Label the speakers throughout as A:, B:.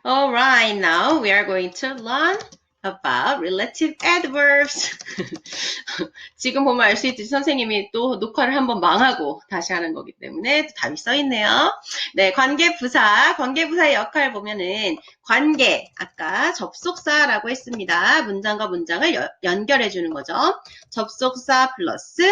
A: Alright, now we are going to learn about relative adverbs. 지금 보면 알 수 있듯이 선생님이 또 녹화를 한번 망하고 다시 하는 거기 때문에 답이 써있네요. 네, 관계부사의 역할 보면은 관계, 아까 접속사라고 했습니다. 문장과 문장을 연결해 주는 거죠. 접속사 플러스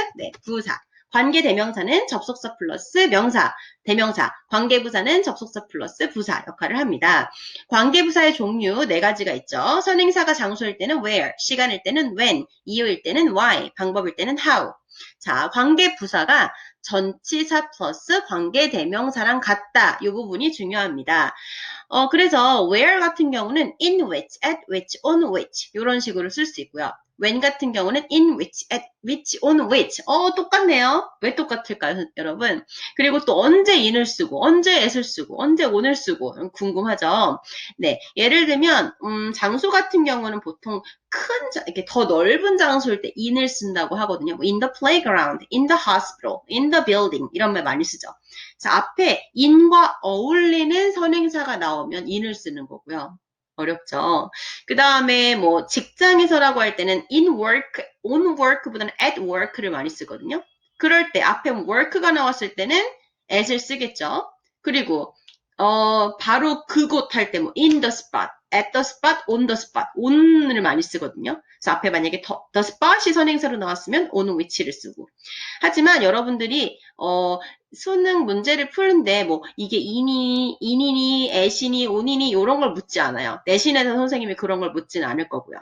A: 부사. 관계 대명사는 접속사 플러스 명사, 대명사, 관계부사는 접속사 플러스 부사 역할을 합니다. 관계부사의 종류 4가지가 있죠. 선행사가 장소일 때는 where, 시간일 때는 when, 이유일 때는 why, 방법일 때는 how. 자, 관계부사가 전치사 플러스 관계대명사랑 같다. 이 부분이 중요합니다. 그래서 where 같은 경우는 in which, at which, on which 이런 식으로 쓸 수 있고요. when 같은 경우는 in which, at which, on which. 똑같네요. 왜 똑같을까요, 여러분? 그리고 또 언제 in을 쓰고, 언제 at을 쓰고, 언제 on을 쓰고 궁금하죠? 네, 예를 들면 장소 같은 경우는 보통 이렇게 더 넓은 장소일 때 in을 쓴다고 하거든요. in the playground, in the hospital, in the building 이런 말 많이 쓰죠. 자, 앞에 in과 어울리는 선행사가 나오면 in을 쓰는 거고요. 어렵죠. 그 다음에 뭐 직장에서라고 할 때는 in work, on work보다는 at work를 많이 쓰거든요. 그럴 때 앞에 work가 나왔을 때는 at을 쓰겠죠. 그리고 바로 그곳 할 때 뭐 in the spot, at the spot, on the spot, on을 많이 쓰거든요. 그래서 앞에 만약에 the spot이 선행사로 나왔으면 on which를 쓰고. 하지만 여러분들이 수능 문제를 푸는데 뭐 이게 in이니 at이니 on이니 이런 걸 묻지 않아요. 내신에서 선생님이 그런 걸 묻지는 않을 거고요.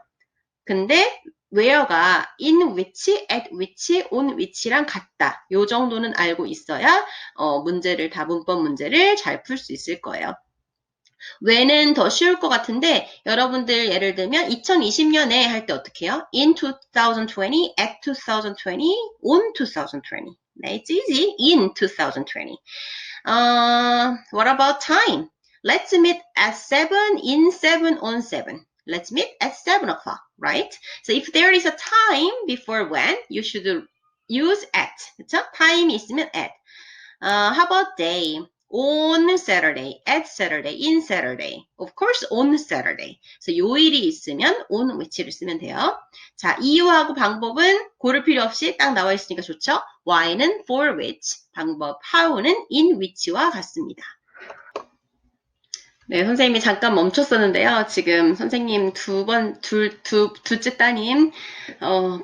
A: 근데 where가 in which, at which, on which랑 같다. 요 정도는 알고 있어야 문법 문제를 잘 풀 수 있을 거예요. when은 더 쉬울 것 같은데 여러분들 예를 들면 2020년에 할 때 어떻게 해요? in 2020, at 2020, on 2020. 네, it's easy. in 2020. What about time? Let's meet at 7, in 7, on 7. Let's meet at 7 o'clock, right? So if there is a time before when, you should use at. 그쵸? time 있으면 at. How about day? On Saturday, at Saturday, in Saturday. Of course, on Saturday. 그래서 요일이 있으면 on which를 쓰면 돼요. 자, 이유하고 방법은 고를 필요 없이 딱 나와 있으니까 좋죠? why는 for which, 방법 how는 in which와 같습니다. 네, 선생님이 잠깐 멈췄었는데요. 지금 선생님 둘째 따님,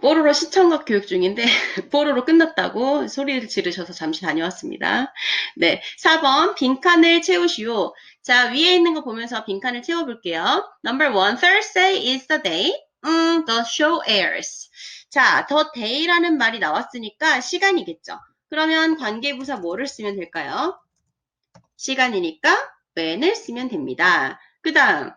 A: 뽀로로 시청각 교육 중인데, 뽀로로 끝났다고 소리를 지르셔서 잠시 다녀왔습니다. 네, 4번, 빈칸을 채우시오. 자, 위에 있는 거 보면서 빈칸을 채워볼게요. Number 1, Thursday is the day, the show airs. 자, the day라는 말이 나왔으니까 시간이겠죠. 그러면 관계부사 뭐를 쓰면 될까요? 시간이니까 when을 쓰면 됩니다. 그 다음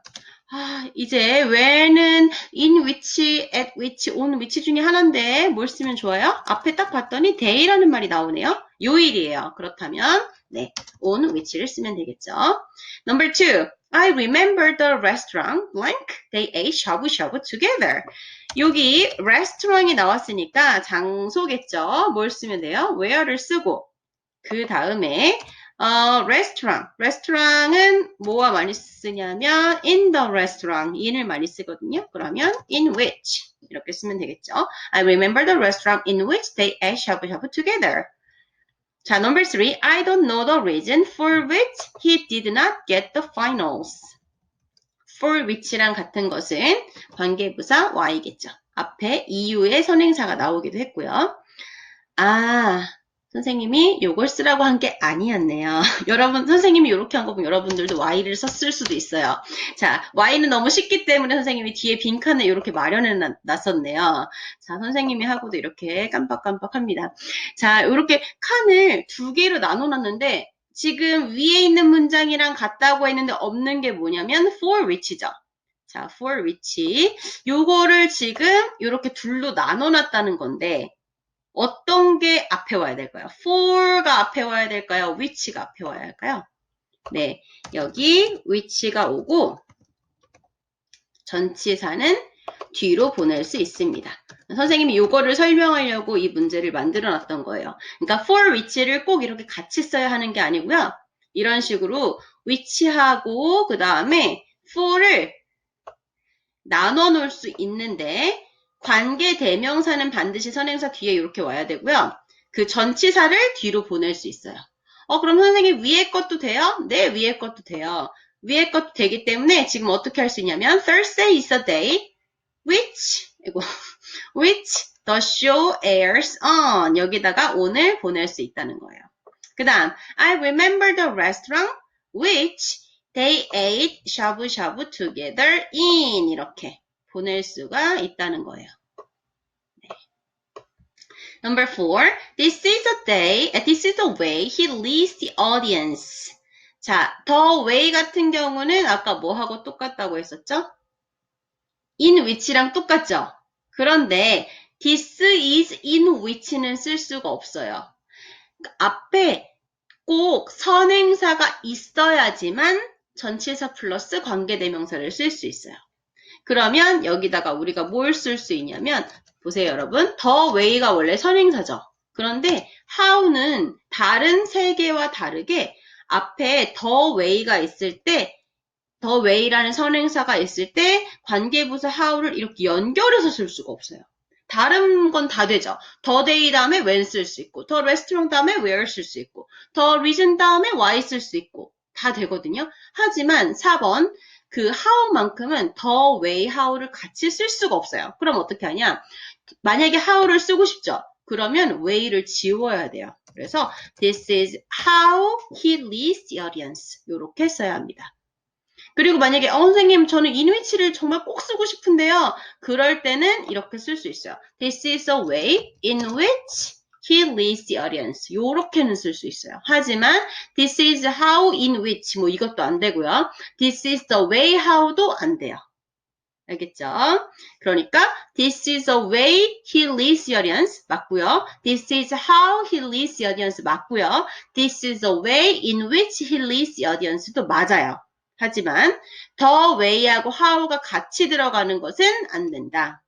A: 이제 when은 in which, at which, on which 중에 하나인데 뭘 쓰면 좋아요? 앞에 딱 봤더니 day라는 말이 나오네요. 요일이에요. 그렇다면 네, on which를 쓰면 되겠죠. Number 2. I remember the restaurant blank. They ate shabu-shabu together. 여기 restaurant이 나왔으니까 장소겠죠. 뭘 쓰면 돼요? where를 쓰고 그 다음에 restaurant은 뭐와 많이 쓰냐면 in the restaurant, in을 많이 쓰거든요. 그러면 in which 이렇게 쓰면 되겠죠. I remember the restaurant in which they ate shabu-shabu together. 자, number 3. I don't know the reason for which he did not get the finals. for which랑 같은 것은 관계부사 y겠죠. 앞에 이유의 선행사가 나오기도 했고요. 선생님이 요걸 쓰라고 한 게 아니었네요. 여러분, 선생님이 이렇게 한 거 보면 여러분들도 y를 썼을 수도 있어요. 자, y는 너무 쉽기 때문에 선생님이 뒤에 빈칸을 이렇게 마련해 놨었네요. 자, 선생님이 하고도 이렇게 깜빡깜빡합니다. 자, 이렇게 칸을 2개로 나눠놨는데 지금 위에 있는 문장이랑 같다고 했는데 없는 게 뭐냐면 for which죠. 자, for which. 요거를 지금 이렇게 둘로 나눠놨다는 건데 어떤 게 앞에 와야 될까요? for가 앞에 와야 될까요? which가 앞에 와야 할까요? 네, 여기 which가 오고 전치사는 뒤로 보낼 수 있습니다. 선생님이 이거를 설명하려고 이 문제를 만들어 놨던 거예요. 그러니까 for which를 꼭 이렇게 같이 써야 하는 게 아니고요. 이런 식으로 which하고 그 다음에 for를 나눠 놓을 수 있는데 관계 대명사는 반드시 선행사 뒤에 이렇게 와야 되고요. 그 전치사를 뒤로 보낼 수 있어요. 그럼 선생님 위에 것도 돼요? 네, 위에 것도 돼요. 위에 것도 되기 때문에 지금 어떻게 할 수 있냐면 Thursday is a day which the show airs on. 여기다가 오늘 보낼 수 있다는 거예요. 그 다음 I remember the restaurant which they ate shabu-shabu together in. 이렇게 보낼 수가 있다는 거예요. Number 4. This is the way he leads the audience. 자, the way 같은 경우는 아까 뭐하고 똑같다고 했었죠? in which랑 똑같죠? 그런데 this is in which는 쓸 수가 없어요. 앞에 꼭 선행사가 있어야지만 전치사 플러스 관계대명사를 쓸 수 있어요. 그러면 여기다가 우리가 뭘 쓸 수 있냐면 보세요 여러분. the way가 원래 선행사죠. 그런데 how는 다른 세 개와 다르게 앞에 the way가 있을 때 the way라는 선행사가 있을 때 관계부사 how를 이렇게 연결해서 쓸 수가 없어요. 다른 건 다 되죠. the day 다음에 when 쓸 수 있고 the restaurant 다음에 where 쓸 수 있고 the reason 다음에 why 쓸 수 있고 다 되거든요. 하지만 4번 그 how만큼은 the way how를 같이 쓸 수가 없어요. 그럼 어떻게 하냐? 만약에 how를 쓰고 싶죠? 그러면 way를 지워야 돼요. 그래서 this is how he leads the audience. 이렇게 써야 합니다. 그리고 만약에 선생님 저는 in which를 정말 꼭 쓰고 싶은데요. 그럴 때는 이렇게 쓸 수 있어요. This is a way in which he leads the audience. 요렇게는 쓸 수 있어요. 하지만 this is how in which 뭐 이것도 안 되고요. This is the way how도 안 돼요. 알겠죠? 그러니까 this is the way he leads the audience 맞고요. This is how he leads the audience 맞고요. This is the way in which he leads the audience도 맞아요. 하지만 the way하고 how가 같이 들어가는 것은 안 된다.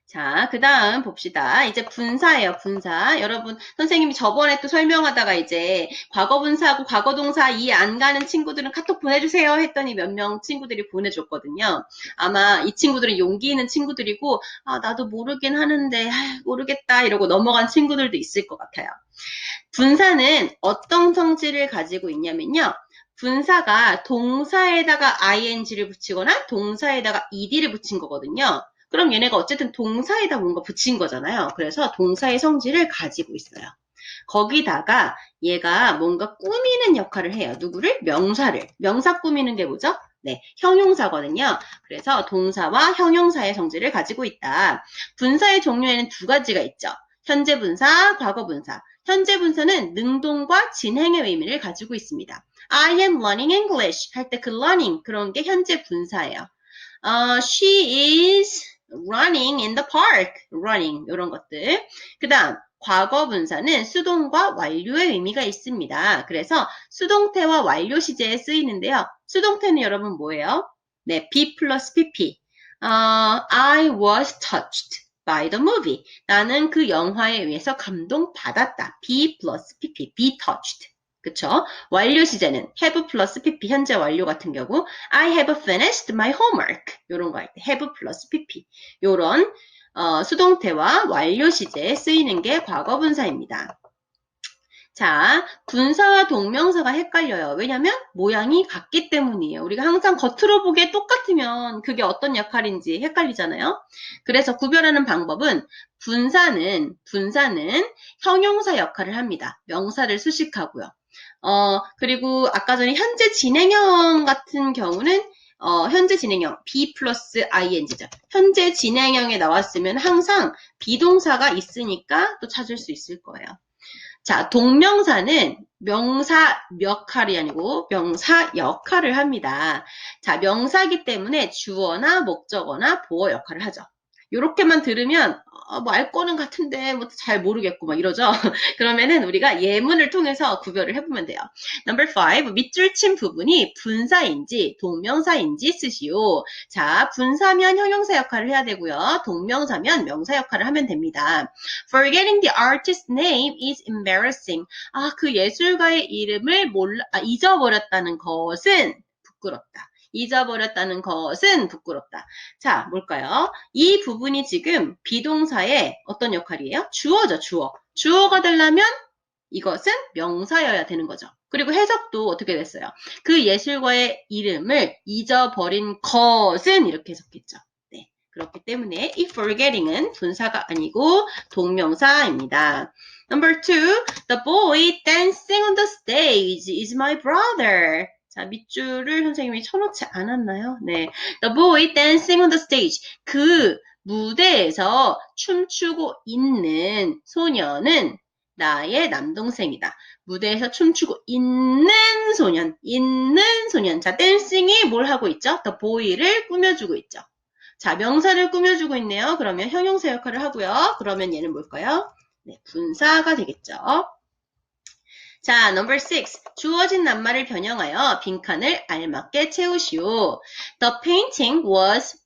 A: 자, 그 다음 봅시다. 이제 분사예요, 분사. 여러분, 선생님이 저번에 또 설명하다가 이제 과거분사하고 과거동사 이해 안 가는 친구들은 카톡 보내주세요 했더니 몇 명 친구들이 보내줬거든요. 아마 이 친구들은 용기 있는 친구들이고, 나도 모르긴 하는데, 모르겠다 이러고 넘어간 친구들도 있을 것 같아요. 분사는 어떤 성질을 가지고 있냐면요. 분사가 동사에다가 ing를 붙이거나 동사에다가 ed를 붙인 거거든요. 그럼 얘네가 어쨌든 동사에다 뭔가 붙인 거잖아요. 그래서 동사의 성질을 가지고 있어요. 거기다가 얘가 뭔가 꾸미는 역할을 해요. 누구를? 명사를. 명사 꾸미는 게 뭐죠? 네, 형용사거든요. 그래서 동사와 형용사의 성질을 가지고 있다. 분사의 종류에는 두 가지가 있죠. 현재 분사, 과거 분사. 현재 분사는 능동과 진행의 의미를 가지고 있습니다. I am learning English 할 때 그 learning 그런 게 현재 분사예요. She is running in the park. running 이런 것들. 그 다음 과거 분사는 수동과 완료의 의미가 있습니다. 그래서 수동태와 완료 시제에 쓰이는데요. 수동태는 여러분 뭐예요? 네, be 플러스 pp. I was touched by the movie. 나는 그 영화에 의해서 감동받았다. be 플러스 pp. be touched. 그쵸? 완료 시제는 have 플러스 pp 현재 완료 같은 경우 I have finished my homework 요런 거 할 때 have 플러스 pp 요런 수동태와 완료 시제에 쓰이는 게 과거 분사입니다. 자, 분사와 동명사가 헷갈려요. 왜냐면 모양이 같기 때문이에요. 우리가 항상 겉으로 보기에 똑같으면 그게 어떤 역할인지 헷갈리잖아요. 그래서 구별하는 방법은 분사는 형용사 역할을 합니다. 명사를 수식하고요. 그리고 아까 전에 현재 진행형 같은 경우는 현재 진행형 be 플러스 ing죠. 현재 진행형에 나왔으면 항상 비동사가 있으니까 또 찾을 수 있을 거예요. 자, 동명사는 명사 역할이 아니고 명사 역할을 합니다. 자, 명사기 때문에 주어나 목적어나 보어 역할을 하죠. 요렇게만 들으면 뭐 알 거는 같은데 뭐 잘 모르겠고 막 이러죠. 그러면은 우리가 예문을 통해서 구별을 해보면 돼요. Number 5. 밑줄 친 부분이 분사인지 동명사인지 쓰시오. 자, 분사면 형용사 역할을 해야 되고요. 동명사면 명사 역할을 하면 됩니다. Forgetting the artist's name is embarrassing. 그 예술가의 이름을 잊어버렸다는 것은 부끄럽다. 잊어버렸다는 것은 부끄럽다. 자, 뭘까요? 이 부분이 지금 비동사의 어떤 역할이에요? 주어죠, 주어. 주어가 되려면 이것은 명사여야 되는 거죠. 그리고 해석도 어떻게 됐어요? 그 예술가의 이름을 잊어버린 것은 이렇게 해석했죠. 네. 그렇기 때문에 이 forgetting은 분사가 아니고 동명사입니다. Number 2, the boy dancing on the stage is my brother. 자, 밑줄을 선생님이 쳐놓지 않았나요? 네. The boy dancing on the stage. 그 무대에서 춤추고 있는 소년은 나의 남동생이다. 무대에서 춤추고 있는 소년. 자, 댄싱이 뭘 하고 있죠? The boy를 꾸며주고 있죠. 자, 명사를 꾸며주고 있네요. 그러면 형용사 역할을 하고요. 그러면 얘는 뭘까요? 네, 분사가 되겠죠. 자, number 6. 주어진 낱말을 변형하여 빈칸을 알맞게 채우시오. The painting was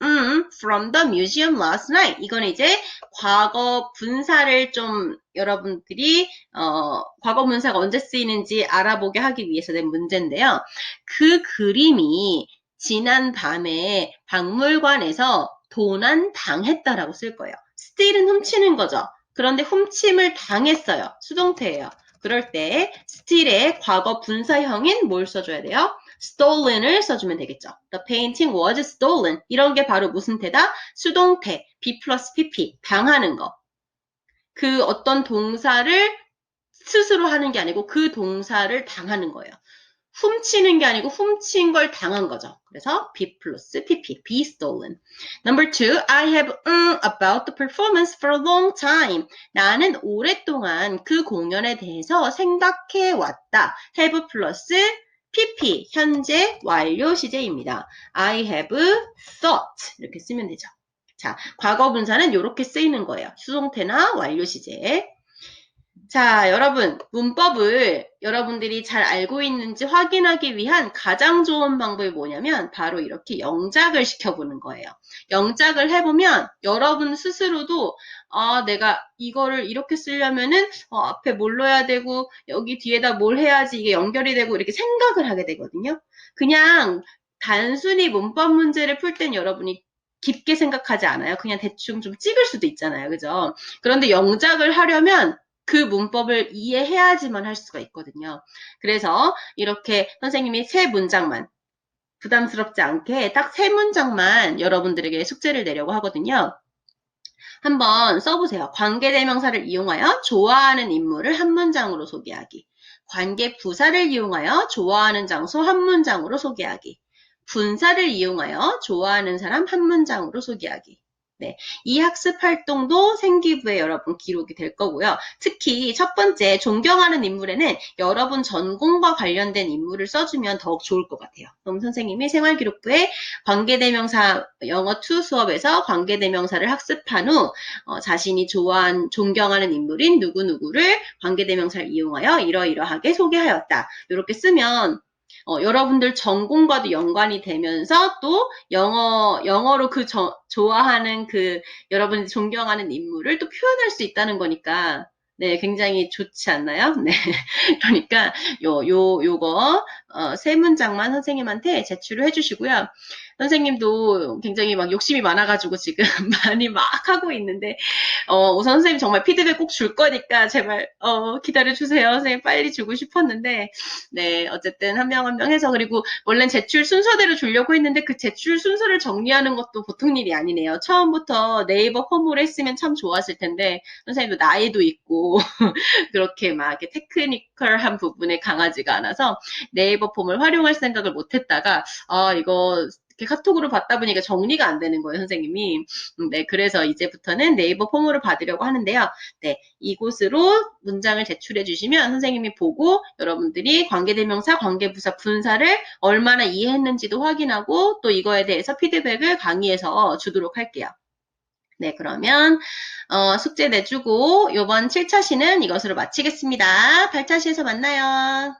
A: from the museum last night. 이건 이제 과거 분사를 좀 여러분들이 과거 분사가 언제 쓰이는지 알아보게 하기 위해서 낸 문제인데요. 그 그림이 지난 밤에 박물관에서 도난당했다라고 쓸 거예요. steal은 훔치는 거죠. 그런데 훔침을 당했어요. 수동태예요. 그럴 때 steal의 과거 분사형인 뭘 써줘야 돼요? stolen을 써주면 되겠죠. The painting was stolen. 이런 게 바로 무슨 태다? 수동태, be plus pp, 당하는 거. 그 어떤 동사를 스스로 하는 게 아니고 그 동사를 당하는 거예요. 훔치는 게 아니고 훔친 걸 당한 거죠. 그래서 be plus pp, be stolen. Number 2, I have about the performance for a long time. 나는 오랫동안 그 공연에 대해서 생각해 왔다. have plus pp, 현재 완료 시제입니다. I have thought 이렇게 쓰면 되죠. 자, 과거 분사는 이렇게 쓰이는 거예요. 수동태나 완료 시제. 자, 여러분, 문법을 여러분들이 잘 알고 있는지 확인하기 위한 가장 좋은 방법이 뭐냐면 바로 이렇게 영작을 시켜보는 거예요. 영작을 해보면 여러분 스스로도 내가 이거를 이렇게 쓰려면은 앞에 뭘 넣어야 되고 여기 뒤에다 뭘 해야지 이게 연결이 되고 이렇게 생각을 하게 되거든요. 그냥 단순히 문법 문제를 풀 땐 여러분이 깊게 생각하지 않아요. 그냥 대충 좀 찍을 수도 있잖아요. 그죠? 그런데 영작을 하려면 그 문법을 이해해야지만 할 수가 있거든요. 그래서 이렇게 선생님이 3문장만 부담스럽지 않게 딱 3문장만 여러분들에게 숙제를 내려고 하거든요. 한번 써보세요. 관계대명사를 이용하여 좋아하는 인물을 한 문장으로 소개하기. 관계부사를 이용하여 좋아하는 장소 한 문장으로 소개하기. 분사를 이용하여 좋아하는 사람 한 문장으로 소개하기. 네, 이 학습 활동도 생기부에 여러분 기록이 될 거고요. 특히 첫 번째 존경하는 인물에는 여러분 전공과 관련된 인물을 써주면 더욱 좋을 것 같아요. 그럼 선생님이 생활기록부에 관계대명사 영어2 수업에서 관계대명사를 학습한 후 자신이 존경하는 인물인 누구누구를 관계대명사를 이용하여 이러이러하게 소개하였다. 이렇게 쓰면 여러분들 전공과도 연관이 되면서 또 영어로 좋아하는 여러분이 존경하는 인물을 또 표현할 수 있다는 거니까, 네, 굉장히 좋지 않나요? 네. 그러니까, 요거, 3문장만 선생님한테 제출을 해주시고요. 선생님도 굉장히 막 욕심이 많아가지고 지금 많이 막 하고 있는데, 우선 선생님 정말 피드백 꼭 줄 거니까 제발, 기다려주세요. 선생님 빨리 주고 싶었는데, 네, 어쨌든 한 명 한 명 해서, 그리고 원래는 제출 순서대로 주려고 했는데 그 제출 순서를 정리하는 것도 보통 일이 아니네요. 처음부터 네이버 폼으로 했으면 참 좋았을 텐데, 선생님도 나이도 있고, 그렇게 막 이렇게 테크니컬한 부분에 강하지가 않아서 네이버 폼을 활용할 생각을 못 했다가, 이거, 이렇게 카톡으로 받다 보니까 정리가 안 되는 거예요, 선생님이. 네, 그래서 이제부터는 네이버 폼으로 받으려고 하는데요. 네, 이곳으로 문장을 제출해 주시면 선생님이 보고 여러분들이 관계대명사, 관계부사, 분사를 얼마나 이해했는지도 확인하고 또 이거에 대해서 피드백을 강의에서 주도록 할게요. 네, 그러면 숙제 내주고 이번 7차 시는 이것으로 마치겠습니다. 8차 시에서 만나요.